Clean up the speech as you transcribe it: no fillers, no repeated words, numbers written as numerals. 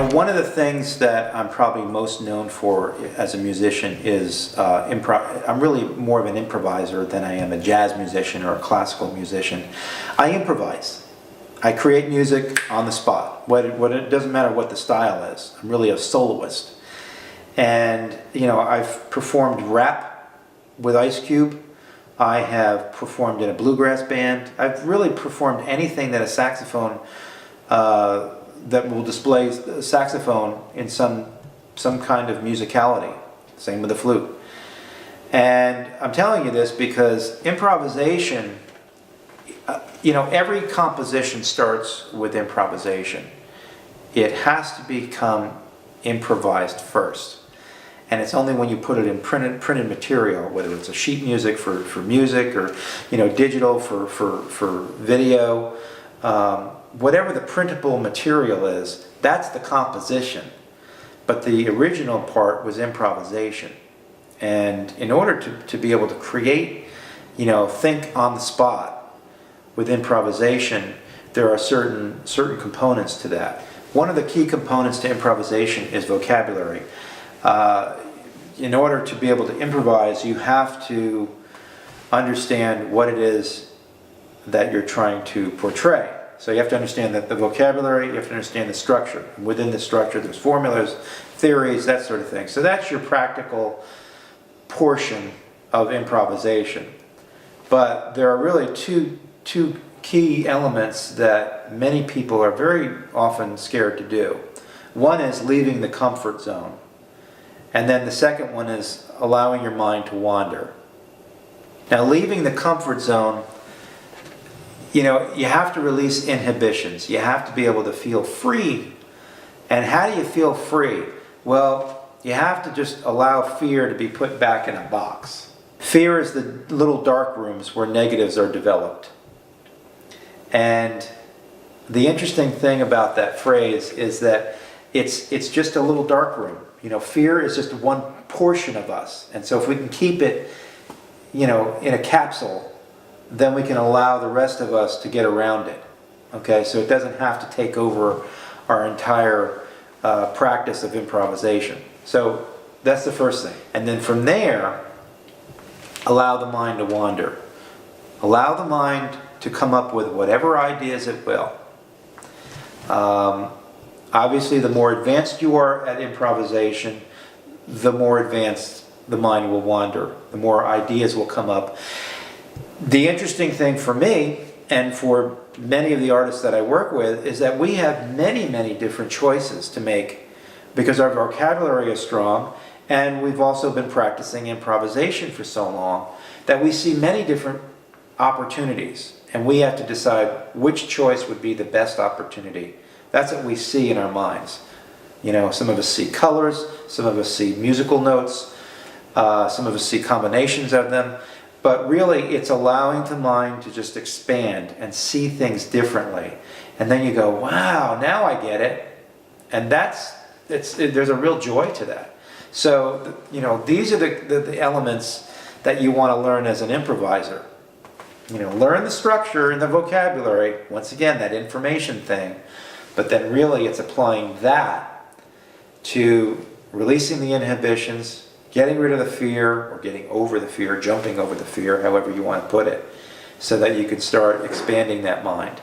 One of the things that I'm probably most known for as a musician is improv. I'm really more of an improviser than I am a jazz musician or a classical musician. I improvise. I create music on the spot. It doesn't matter what the style is. I'm really a soloist. And I've performed rap with Ice Cube. I have performed in a bluegrass band. I've really performed anything that a saxophone that will display the saxophone in some kind of musicality. Same with the flute. And I'm telling you this because improvisation, every composition starts with improvisation. It has to become improvised first. And it's only when you put it in printed material, whether it's a sheet music for music or digital for video, whatever the printable material is, that's the composition. But the original part was improvisation. And in order to be able to create, think on the spot with improvisation, there are certain components to that. One of the key components to improvisation is vocabulary. In order to be able to improvise, you have to understand what it is that you're trying to portray. So you have to understand the vocabulary, you have to understand the structure. And within the structure there's formulas, theories, that sort of thing. So that's your practical portion of improvisation. But there are really two key elements that many people are very often scared to do. One is leaving the comfort zone. And then the second one is allowing your mind to wander. Now, leaving the comfort zone, you have to release inhibitions. You have to be able to feel free. And how do you feel free? Well, you have to just allow fear to be put back in a box. Fear is the little dark rooms where negatives are developed. And the interesting thing about that phrase is that it's just a little dark room. Fear is just one portion of us. And so if we can keep it, in a capsule, then we can allow the rest of us to get around it. Okay, so it doesn't have to take over our entire practice of improvisation. So that's the first thing. And then from there, allow the mind to wander. Allow the mind to come up with whatever ideas it will. Obviously, the more advanced you are at improvisation, the more advanced the mind will wander. The more ideas will come up. The interesting thing for me, and for many of the artists that I work with, is that we have many, many different choices to make because our vocabulary is strong, and we've also been practicing improvisation for so long that we see many different opportunities, and we have to decide which choice would be the best opportunity. That's what we see in our minds. Some of us see colors, some of us see musical notes, some of us see combinations of them, but really it's allowing the mind to just expand and see things differently. And then you go, wow, now I get it. And there's a real joy to that. So, these are the elements that you want to learn as an improviser. Learn the structure and the vocabulary, once again, that information thing. But then really it's applying that to releasing the inhibitions, getting rid of the fear, or getting over the fear, jumping over the fear, however you want to put it, so that you can start expanding that mind.